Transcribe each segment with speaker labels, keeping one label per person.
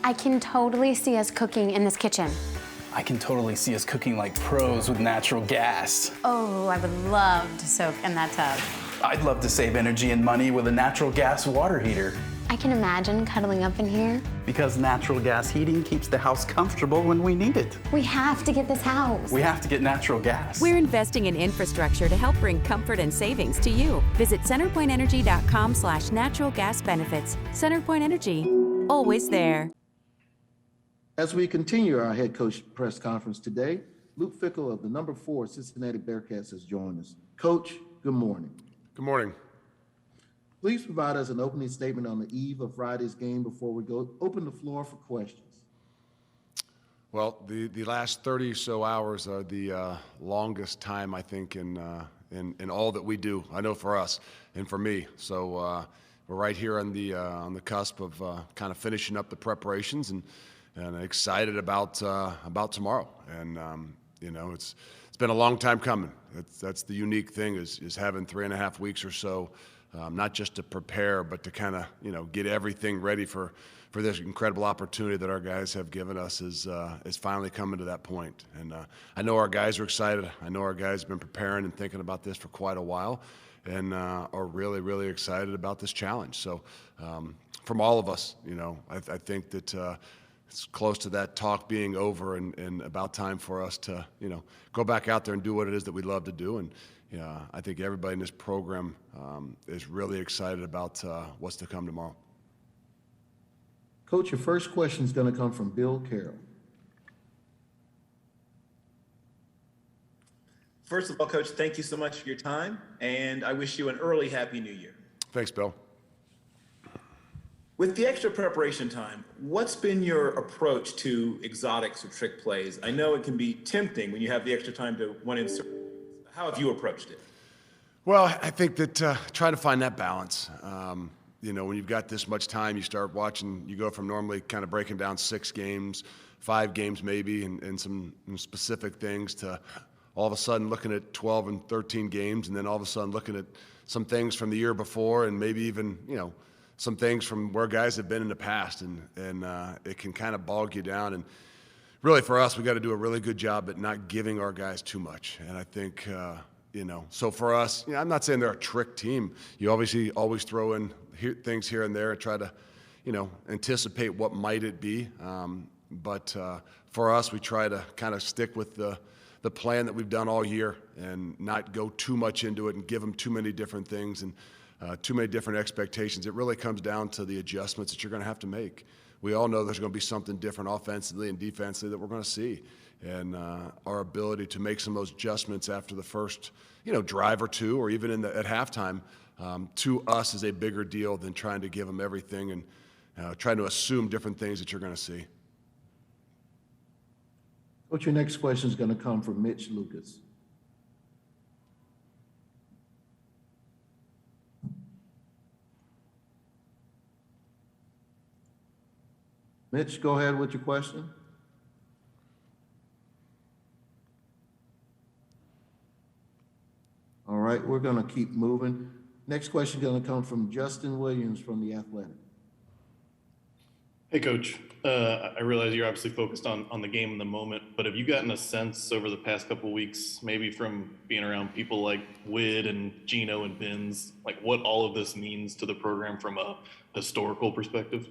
Speaker 1: I can totally see us cooking in this kitchen.
Speaker 2: I can totally see us cooking like pros with natural gas.
Speaker 1: Oh, I would love to soak in that tub.
Speaker 2: I'd love to save energy and money with a natural gas water heater.
Speaker 1: I can imagine cuddling up in here.
Speaker 2: Because natural gas heating keeps the house comfortable when we need it.
Speaker 1: We have to get this house.
Speaker 2: We have to get natural gas.
Speaker 3: We're investing in infrastructure to help bring comfort and savings to you. Visit centerpointenergy.com/natural gas benefits. CenterPoint Energy, always there.
Speaker 4: As we continue our head coach press conference today, Luke Fickell of the number 4 Cincinnati Bearcats has joined us. Coach, good morning.
Speaker 5: Good morning.
Speaker 4: Please provide us an opening statement on the eve of Friday's game before we go open the floor for questions.
Speaker 5: Well, the last 30 or so hours are the longest time, I think, in all that we do. I know for us and for me. So we're right here on the cusp of kind of finishing up the preparations and excited about tomorrow. And you know, it's been a long time coming. That's the unique thing is having 3.5 weeks or so. Not just to prepare, but to kind of, you know, get everything ready for this incredible opportunity that our guys have given us is finally coming to that point. And I know our guys are excited. I know our guys have been preparing and thinking about this for quite a while and are really, really excited about this challenge. So from all of us, you know, I think that it's close to that talk being over and about time for us to, you know, go back out there and do what it is that we love to do. And I think everybody in this program is really excited about what's to come tomorrow.
Speaker 4: Coach, your first question is going to come from Bill Carroll.
Speaker 6: First of all, Coach, thank you so much for your time, and I wish you an early Happy New Year.
Speaker 5: Thanks, Bill.
Speaker 6: With the extra preparation time, what's been your approach to exotics or trick plays? I know it can be tempting when you have the extra time to want to insert. How have you approached it?
Speaker 5: Well, I think that try to find that balance. You know, when you've got this much time, you start watching, you go from normally kind of breaking down 6 games, 5 games maybe, and some specific things to all of a sudden looking at 12 and 13 games, and then all of a sudden looking at some things from the year before and maybe even, you know, some things from where guys have been in the past, and it can kind of bog you down. And really, for us, we got to do a really good job at not giving our guys too much. And I think, you know, so for us, you know, I'm not saying they're a trick team. You obviously always throw in things here and there and try to, you know, anticipate what might it be. But for us, we try to kind of stick with the plan that we've done all year and not go too much into it and give them too many different things and too many different expectations. It really comes down to the adjustments that you're going to have to make. We all know there's going to be something different offensively and defensively that we're going to see. And our ability to make some of those adjustments after the first, you know, drive or two, or even at halftime, to us is a bigger deal than trying to give them everything and trying to assume different things that you're going to see.
Speaker 4: Coach, your next question is going to come from Mitch Lucas. Mitch, go ahead with your question. All right, we're going to keep moving. Next question is going to come from Justin Williams from The Athletic.
Speaker 7: Hey, Coach. I realize you're obviously focused on the game in the moment, but have you gotten a sense over the past couple of weeks, maybe from being around people like Wid and Gino and Benz, like what all of this means to the program from a historical perspective?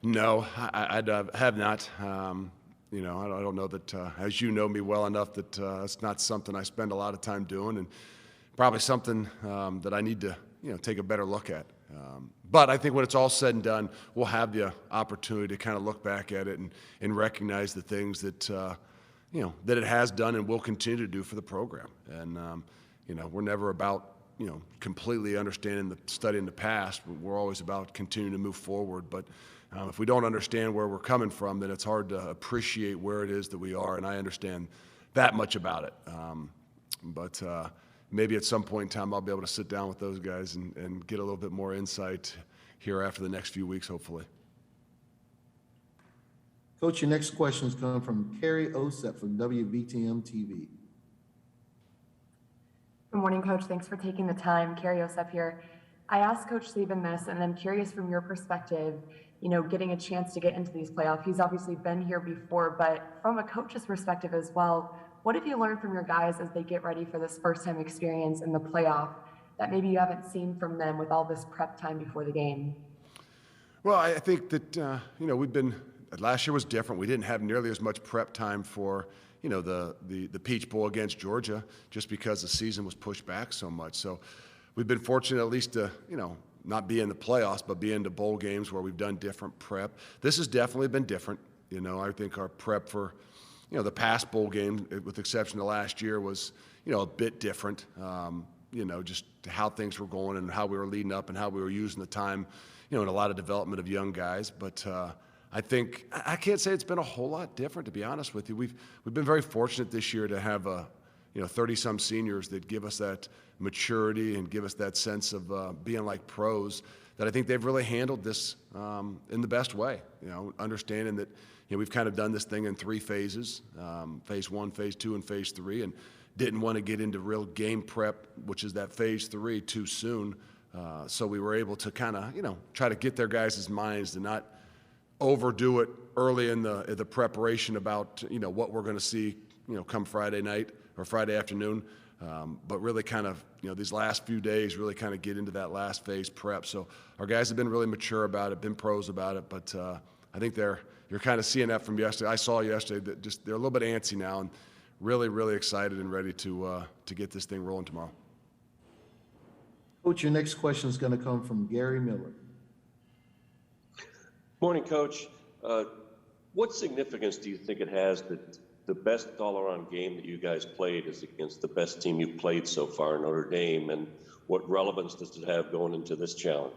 Speaker 5: No, I have not. You know, I don't know that, as you know me well enough, that it's not something I spend a lot of time doing, and probably something that I need to, you know, take a better look at. But I think when it's all said and done, we'll have the opportunity to kind of look back at it and recognize the things that, you know, that it has done and will continue to do for the program. And, you know, we're never about, you know, completely understanding studying the past. We're always about continuing to move forward. But if we don't understand where we're coming from, then it's hard to appreciate where it is that we are. And I understand that much about it. But maybe at some point in time I'll be able to sit down with those guys and get a little bit more insight here after the next few weeks, hopefully.
Speaker 4: Coach, your next question is coming from Carrie Osep from WVTM TV.
Speaker 8: Good morning, Coach. Thanks for taking the time. Carrie Osep here. I asked Coach Saban this, and I'm curious from your perspective, getting a chance to get into these playoffs. He's obviously been here before, but from a coach's perspective as well, what have you learned from your guys as they get ready for this first-time experience in the playoff that maybe you haven't seen from them with all this prep time before the game?
Speaker 5: Well, I think that, last year was different. We didn't have nearly as much prep time for, the Peach Bowl against Georgia just because the season was pushed back so much. So we've been fortunate at least to, not be in the playoffs, but be into bowl games where we've done different prep. This has definitely been different. I think our prep for, the past bowl game, with the exception of last year, was, a bit different. Just how things were going and how we were leading up and how we were using the time, in a lot of development of young guys. But I think I can't say it's been a whole lot different, to be honest with you. We've been very fortunate this year to have 30-some seniors that give us that maturity and give us that sense of being like pros, that I think they've really handled this in the best way. Understanding that we've kind of done this thing in 3 phases, phase 1, phase 2, and phase 3, and didn't want to get into real game prep, which is that phase 3, too soon. So we were able to kind of try to get their guys' minds to not overdo it early in the preparation about what we're going to see come Friday night or Friday afternoon, but really kind of these last few days really kind of get into that last phase prep. So our guys have been really mature about it, been pros about it, but I think you're kind of seeing that from yesterday. I saw yesterday that just they're a little bit antsy now and really, really excited and ready to get this thing rolling tomorrow.
Speaker 4: Coach, your next question is going to come from Gary Miller.
Speaker 9: Morning, Coach. What significance do you think it has that the best all-around game that you guys played is against the best team you've played so far, Notre Dame, and what relevance does it have going into this challenge?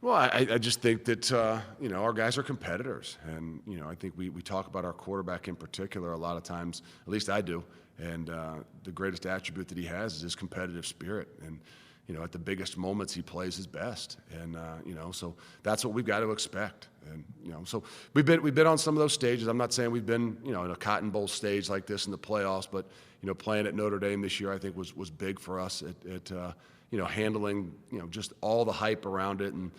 Speaker 5: Well, I just think that, our guys are competitors. And, I think we talk about our quarterback in particular a lot of times, at least I do. And the greatest attribute that he has is his competitive spirit. And, at the biggest moments, he plays his best. And, so that's what we've got to expect. And, so we've been on some of those stages. I'm not saying we've been, in a Cotton Bowl stage like this in the playoffs, but, playing at Notre Dame this year, I think was big for us at handling, just all the hype around it and,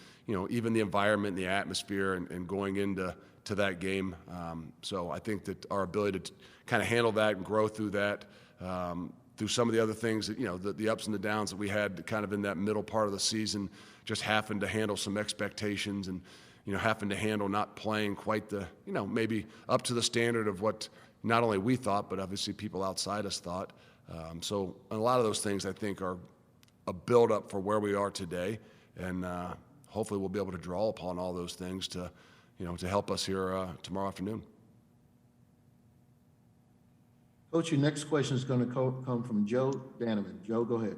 Speaker 5: even the environment and the atmosphere and going into that game. So I think that our ability to kind of handle that and grow through that, through some of the other things that, the ups and the downs that we had kind of in that middle part of the season, just having to handle some expectations and, having to handle not playing quite the, maybe up to the standard of what not only we thought, but obviously people outside us thought. So a lot of those things I think are a build-up for where we are today, and hopefully we'll be able to draw upon all those things to help us here tomorrow afternoon.
Speaker 4: Coach, your next question is going to come from Joe Bannerman. Joe, go ahead.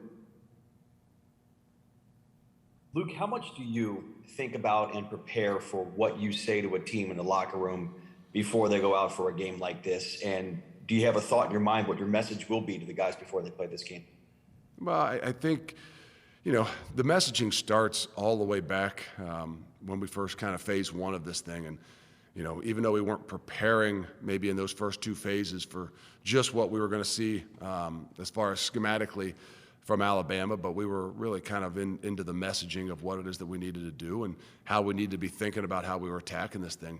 Speaker 10: Luke, how much do you think about and prepare for what you say to a team in the locker room before they go out for a game like this? And do you have a thought in your mind what your message will be to the guys before they play this game?
Speaker 5: Well, I think, the messaging starts all the way back when we first kind of phase 1 of this thing. And, even though we weren't preparing maybe in those first 2 phases for just what we were going to see as far as schematically from Alabama, but we were really kind of into the messaging of what it is that we needed to do and how we needed to be thinking about how we were attacking this thing.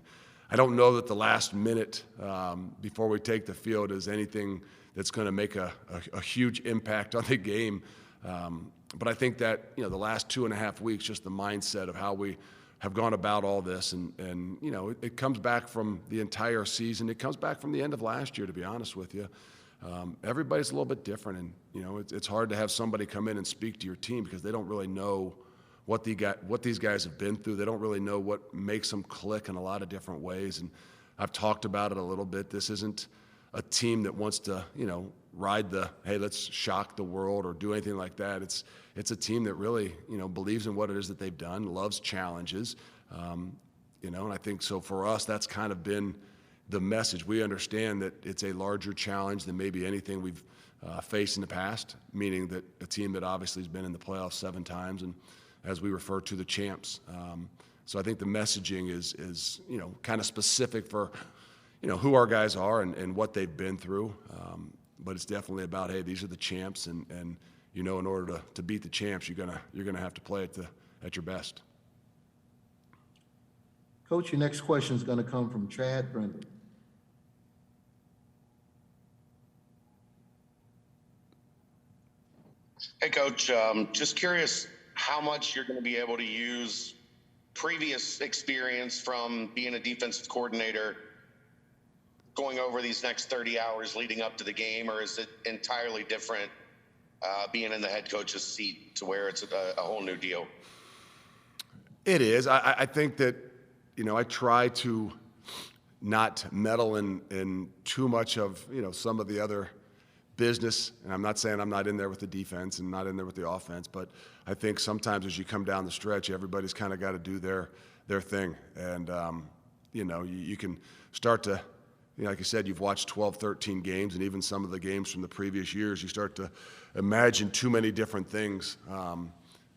Speaker 5: I don't know that the last minute before we take the field is anything that's going to make a huge impact on the game. But I think that, the last 2.5 weeks, just the mindset of how we have gone about all this. And it comes back from the entire season. It comes back from the end of last year, to be honest with you. Everybody's a little bit different. And, it's hard to have somebody come in and speak to your team because they don't really know what these guys have been through. They don't really know what makes them click in a lot of different ways. And I've talked about it a little bit. This isn't a team that wants to, ride the, hey, let's shock the world or do anything like that. It's a team that really, believes in what it is that they've done, loves challenges, and I think so for us, that's kind of been the message. We understand that it's a larger challenge than maybe anything we've faced in the past, meaning that a team that obviously has been in the playoffs 7 times and as we refer to the champs. So I think the messaging is kind of specific for, who our guys are and what they've been through. But it's definitely about, hey, these are the champs, and in order to beat the champs, you're gonna have to play at your best.
Speaker 4: Coach, your next question is going to come from Chad Brendan.
Speaker 11: Hey, Coach, just curious how much you're going to be able to use previous experience from being a defensive coordinator going over these next 30 hours leading up to the game, or is it entirely different being in the head coach's seat to where it's a whole new deal?
Speaker 5: It is. I think that, I try to not meddle in too much of, some of the other business. And I'm not saying I'm not in there with the defense and not in there with the offense, but I think sometimes as you come down the stretch, everybody's kind of got to do their thing. And, you can start to, like you said, you've watched 12, 13 games, and even some of the games from the previous years, you start to imagine too many different things,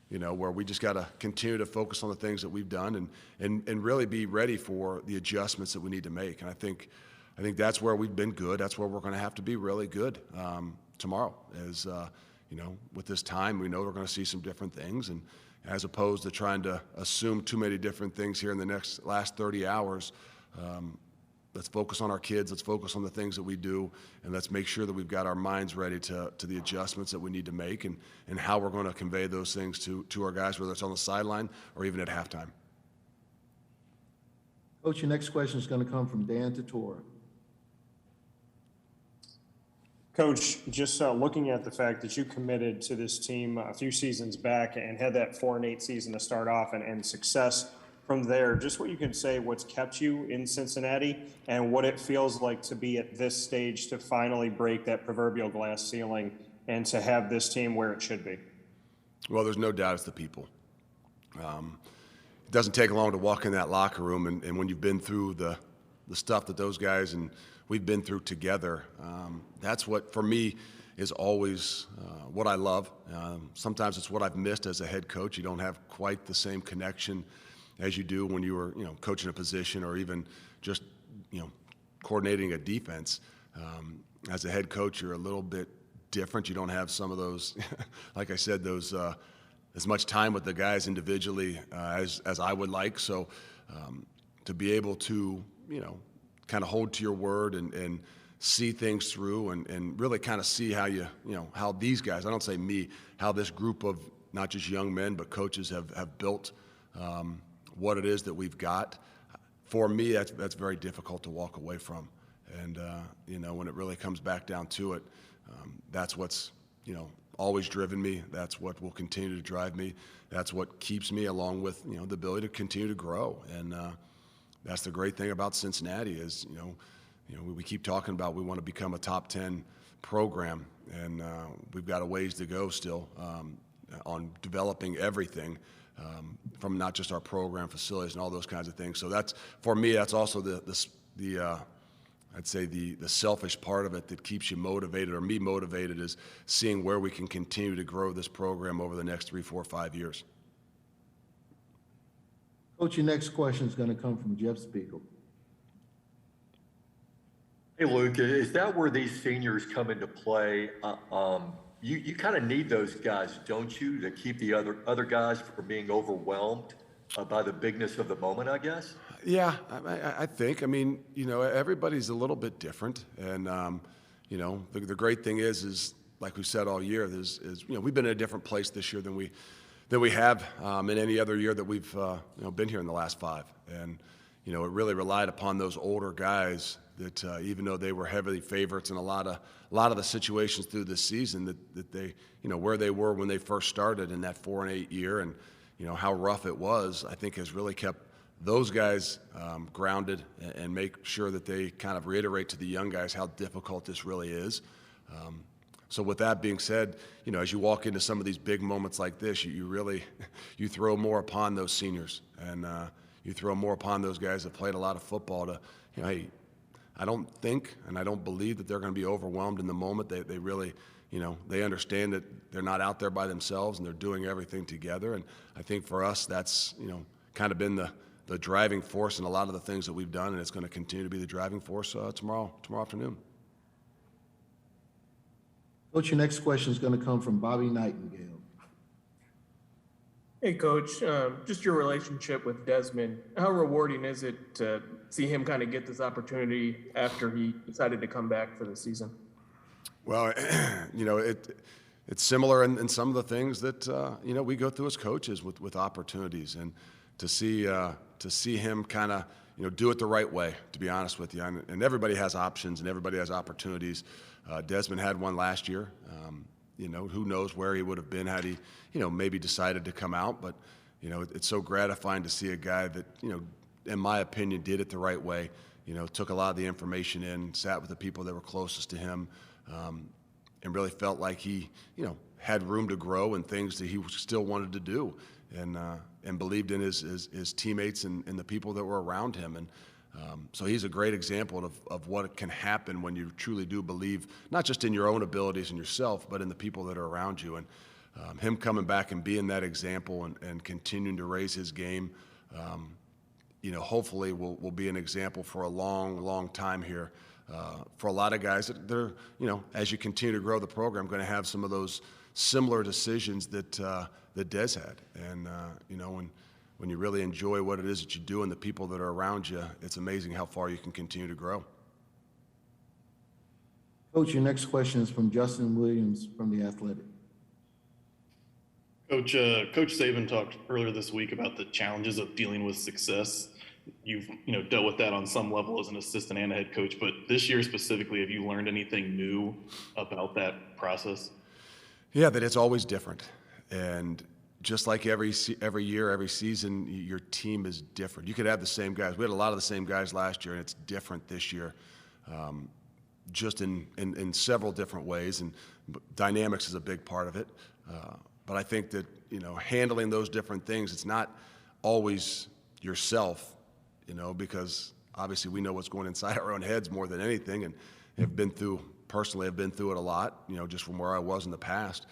Speaker 5: where we just got to continue to focus on the things that we've done and really be ready for the adjustments that we need to make. And I think that's where we've been good. That's where we're going to have to be really good tomorrow. As with this time, we know we're going to see some different things, and as opposed to trying to assume too many different things here in the last 30 hours, let's focus on our kids. Let's focus on the things that we do, and let's make sure that we've got our minds ready to the adjustments that we need to make and how we're going to convey those things to our guys, whether it's on the sideline or even at halftime.
Speaker 4: Coach, your next question is going to come from Dan Tortora.
Speaker 12: Coach, just looking at the fact that you committed to this team a few seasons back and had that 4-8 season to start off and success from there, just what you can say, what's kept you in Cincinnati and what it feels like to be at this stage to finally break that proverbial glass ceiling and to have this team where it should be.
Speaker 5: Well, there's no doubt it's the people. It doesn't take long to walk in that locker room, and when you've been through the stuff that those guys and we've been through together, that's what, for me, is always what I love. Sometimes it's what I've missed as a head coach. You don't have quite the same connection as you do when you were, coaching a position or even just, coordinating a defense. As a head coach, you're a little bit different. You don't have some of those, like I said, those as much time with the guys individually as I would like. So to be able to, kind of hold to your word and see things through and really kind of see how how these guys, I don't say me, how this group of not just young men, but coaches have built what it is that we've got. For me, that's very difficult to walk away from. And, when it really comes back down to it, that's what's, always driven me. That's what will continue to drive me. That's what keeps me, along with, the ability to continue to grow. And that's the great thing about Cincinnati is, we keep talking about we want to become a top 10 program, and we've got a ways to go still on developing everything. From not just our program, facilities, and all those kinds of things. So that's, for me, that's also I'd say the selfish part of it that keeps you motivated, or me motivated, is seeing where we can continue to grow this program over the next 3, 4, 5 years.
Speaker 4: Coach, your next question is going to come from Jeff Spiegel.
Speaker 13: Hey, Luke, is that where these seniors come into play? You kind of need those guys, don't you, to keep the other guys from being overwhelmed by the bigness of the moment, I guess?
Speaker 5: Yeah, I think. Everybody's a little bit different. And, the great thing is like we said all year, we've been in a different place this year than we have in any other year that we've been here in the last 5. And, it really relied upon those older guys that even though they were heavily favorites in a lot of the situations through this season, that they, where they were when they first started in that 4-8 year, and how rough it was, I think has really kept those guys grounded and make sure that they kind of reiterate to the young guys how difficult this really is. So with that being said, as you walk into some of these big moments like this, you really throw more upon those seniors, and you throw more upon those guys that played a lot of football to, hey, I don't think and I don't believe that they're going to be overwhelmed in the moment. They really, they understand that they're not out there by themselves and they're doing everything together. And I think for us, that's, kind of been the driving force in a lot of the things that we've done, and it's going to continue to be the driving force tomorrow afternoon.
Speaker 4: Coach, your next question is going to come from Bobby Nightingale.
Speaker 14: Hey, Coach, just your relationship with Desmond. How rewarding is it to see him kind of get this opportunity after he decided to come back for the season?
Speaker 5: Well, it's similar in some of the things that we go through as coaches with opportunities, and to see him kind of do it the right way. To be honest with you, and everybody has options and everybody has opportunities. Desmond had one last year. Who knows where he would have been had he maybe decided to come out. But it's so gratifying to see a guy that in my opinion did it the right way. Took a lot of the information in, sat with the people that were closest to him. And really felt like he, had room to grow and things that he still wanted to do, and believed in his teammates and the people that were around him. And so he's a great example of what can happen when you truly do believe, not just in your own abilities and yourself, but in the people that are around you. And him coming back and being that example and continuing to raise his game, hopefully will be an example for a long, long time here. For a lot of guys that they're, as you continue to grow the program, going to have some of those similar decisions that Des had. And, when you really enjoy what it is that you do and the people that are around you, it's amazing how far you can continue to grow.
Speaker 4: Coach, your next question is from Justin Williams from The Athletic.
Speaker 7: Coach Saban talked earlier this week about the challenges of dealing with success. You've dealt with that on some level as an assistant and a head coach, but this year specifically, have you learned anything new about that process?
Speaker 5: Yeah, that it's always different, and just like every year, every season, your team is different. You could have the same guys. We had a lot of the same guys last year, and it's different this year, just in several different ways, and dynamics is a big part of it. But I think that handling those different things, it's not always yourself. Because obviously we know what's going inside our own heads more than anything, and have been through it a lot, just from where I was in the past.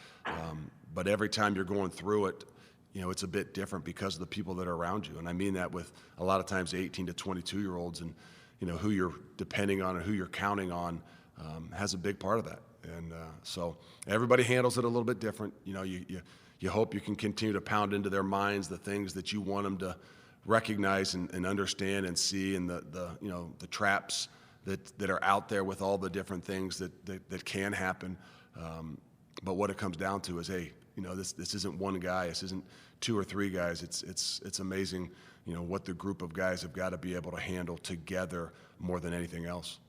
Speaker 5: But every time you're going through it, it's a bit different because of the people that are around you. And I mean that with a lot of times 18 to 22-year-olds, and, who you're depending on and who you're counting on has a big part of that. And so everybody handles it a little bit different. You hope you can continue to pound into their minds the things that you want them to recognize and understand and see, and the traps that are out there with all the different things that can happen. But what it comes down to is, hey, this isn't one guy, this isn't two or three guys. It's amazing, what the group of guys have got to be able to handle together more than anything else.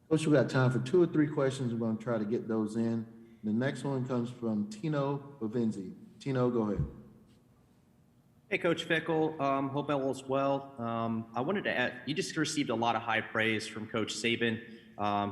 Speaker 4: Coach, we got time for 2 or 3 questions. We're going to try to get those in. The next one comes from Tino Bavenzi. Tino, go ahead.
Speaker 15: Hey, Coach Fickell. Hope all is well. I wanted to add, you just received a lot of high praise from Coach Saban.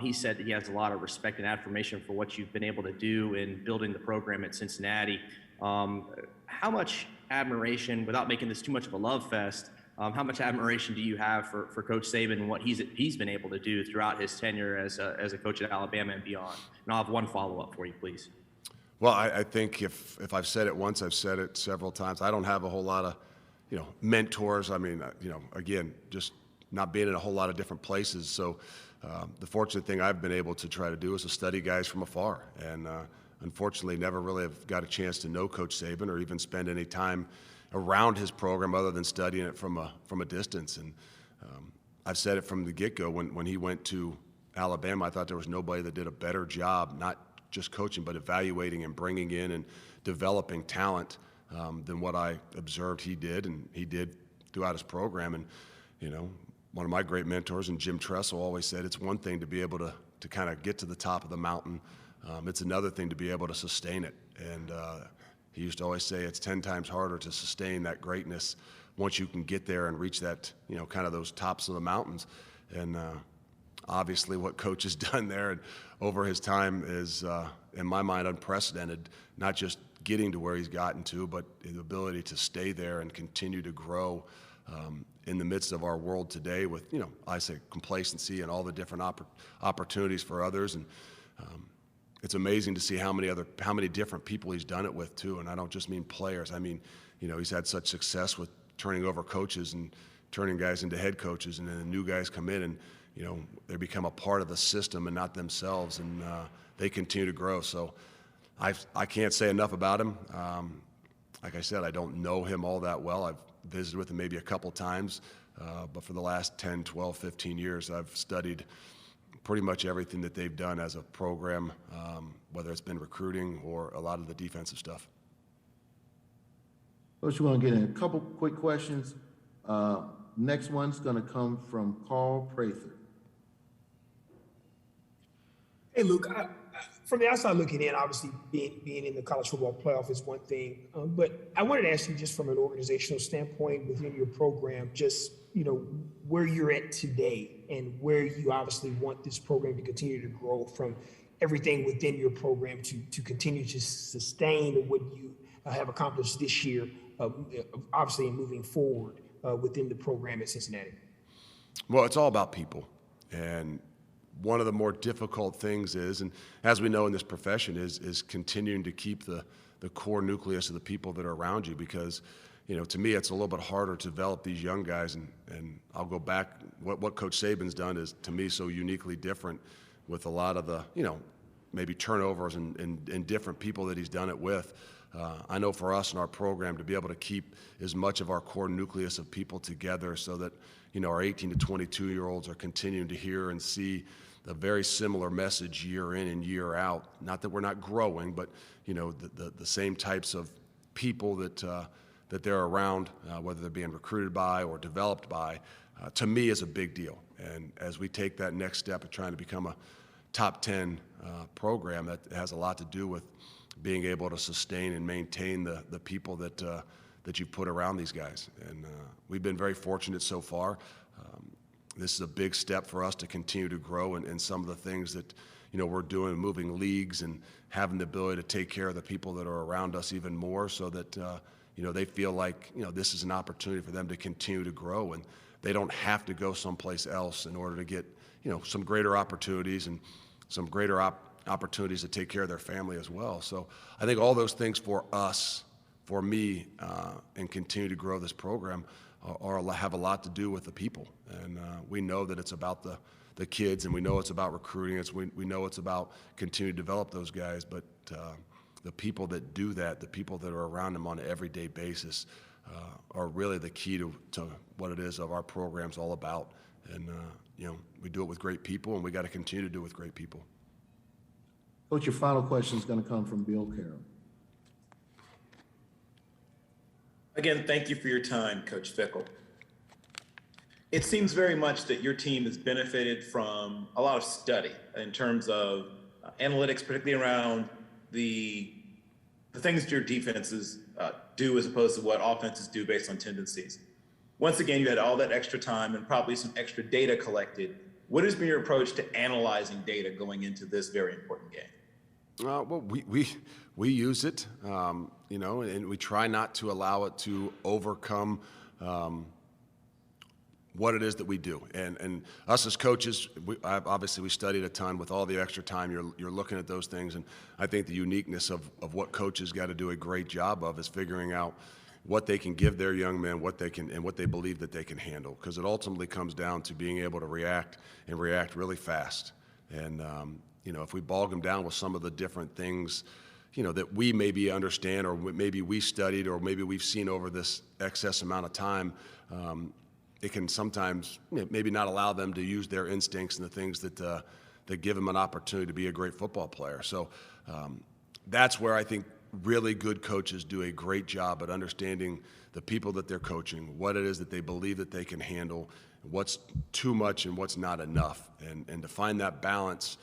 Speaker 15: He said that he has a lot of respect and admiration for what you've been able to do in building the program at Cincinnati. How much admiration, without making this too much of a love fest, how much admiration do you have for Coach Saban and what he's been able to do throughout his tenure as a coach at Alabama and beyond? And I'll have one follow-up for you, please.
Speaker 5: Well, I think if I've said it once, I've said it several times. I don't have a whole lot of, mentors. I mean, again, just not being in a whole lot of different places. So the fortunate thing I've been able to try to do is to study guys from afar. And unfortunately, never really have got a chance to know Coach Saban or even spend any time around his program other than studying it from a distance. And I've said it from the get-go. When he went to Alabama, I thought there was nobody that did a better job, not just coaching, but evaluating and bringing in and developing talent than what I observed he did, and he did throughout his program. And, one of my great mentors, and Jim Tressel, always said it's one thing to be able to kind of get to the top of the mountain. It's another thing to be able to sustain it. And he used to always say it's 10 times harder to sustain that greatness once you can get there and reach that, kind of those tops of the mountains. And obviously what Coach has done there and over his time is, in my mind, unprecedented, not just getting to where he's gotten to, but the ability to stay there and continue to grow in the midst of our world today with, I say complacency and all the different opportunities for others. And it's amazing to see how many different people he's done it with too. And I don't just mean players. I mean, he's had such success with turning over coaches and turning guys into head coaches, and then the new guys come in and, they become a part of the system and not themselves, and they continue to grow. So I can't say enough about him. like I said, I don't know him all that well. I've visited with him maybe a couple times, but for the last 10, 12, 15 years, I've studied pretty much everything that they've done as a program, whether it's been recruiting or a lot of the defensive stuff.
Speaker 4: Coach, we're going to get in a couple quick questions. Next one's going to come from Carl Prather.
Speaker 16: Hey, Luke, from the outside looking in, obviously being in the college football playoff is one thing, but I wanted to ask you just from an organizational standpoint within your program, just, where you're at today and where you obviously want this program to continue to grow from everything within your program to continue to sustain what you have accomplished this year, obviously moving forward within the program at Cincinnati.
Speaker 5: Well, it's all about people. And one of the more difficult things is, and as we know in this profession, is continuing to keep the core nucleus of the people that are around you, because, to me, it's a little bit harder to develop these young guys. And I'll go back, what Coach Saban's done is, to me, so uniquely different with a lot of the, maybe turnovers and different people that he's done it with. I know for us in our program to be able to keep as much of our core nucleus of people together so that, our 18 to 22-year-olds are continuing to hear and see a very similar message year in and year out. Not that we're not growing, but, the same types of people that they're around, whether they're being recruited by or developed by, to me is a big deal. And as we take that next step of trying to become a top 10 program, that has a lot to do with being able to sustain and maintain the people that you've put around these guys. And we've been very fortunate so far. This is a big step for us to continue to grow in some of the things that, we're doing, moving leagues and having the ability to take care of the people that are around us even more so that, they feel like, this is an opportunity for them to continue to grow, and they don't have to go someplace else in order to get, some greater opportunities and some greater opportunities to take care of their family as well. So I think all those things for us, for me, and continue to grow this program have a lot to do with the people. And we know that it's about the kids, and we know it's about recruiting. We know it's about continuing to develop those guys, but the people that do that, the people that are around them on an everyday basis, are really the key to what it is of our program's all about. And, we do it with great people, and we got to continue to do it with great people.
Speaker 4: Coach, your final question is going to come from Bill Carroll.
Speaker 6: Again, thank you for your time, Coach Fickell. It seems very much that your team has benefited from a lot of study in terms of analytics, particularly around the things that your defenses do as opposed to what offenses do based on tendencies. Once again, you had all that extra time and probably some extra data collected. What has been your approach to analyzing data going into this very important game?
Speaker 5: Well, we use it, and we try not to allow it to overcome what it is that we do. And us as coaches, obviously we studied a ton with all the extra time. You're looking at those things, and I think the uniqueness of what coaches got to do a great job of is figuring out what they can give their young men, what they can, and what they believe that they can handle. Because it ultimately comes down to being able to react really fast. And if we bog them down with some of the different things, that we maybe understand, or maybe we studied, or maybe we've seen over this excess amount of time, it can sometimes maybe not allow them to use their instincts and the things that give them an opportunity to be a great football player. So that's where I think really good coaches do a great job at understanding the people that they're coaching, what it is that they believe that they can handle, what's too much and what's not enough. And to find that balance,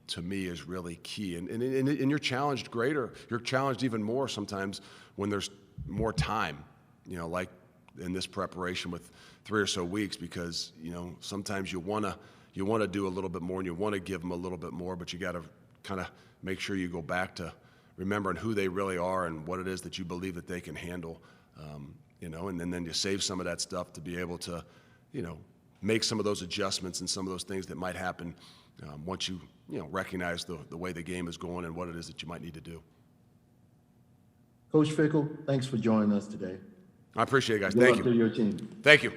Speaker 5: to me, is really key. And you're challenged greater. You're challenged even more sometimes when there's more time, like in this preparation with 3 or so weeks, because, sometimes you want to do a little bit more and you want to give them a little bit more, but you got to kind of make sure you go back to remembering who they really are and what it is that you believe that they can handle, and then you save some of that stuff to be able to, make some of those adjustments and some of those things that might happen once you recognize the way the game is going and what it is that you might need to do.
Speaker 4: Coach Fickell, thanks for joining us today.
Speaker 5: I appreciate it, guys.
Speaker 4: Good
Speaker 5: Thank
Speaker 4: luck
Speaker 5: you.
Speaker 4: to your team.
Speaker 5: Thank you.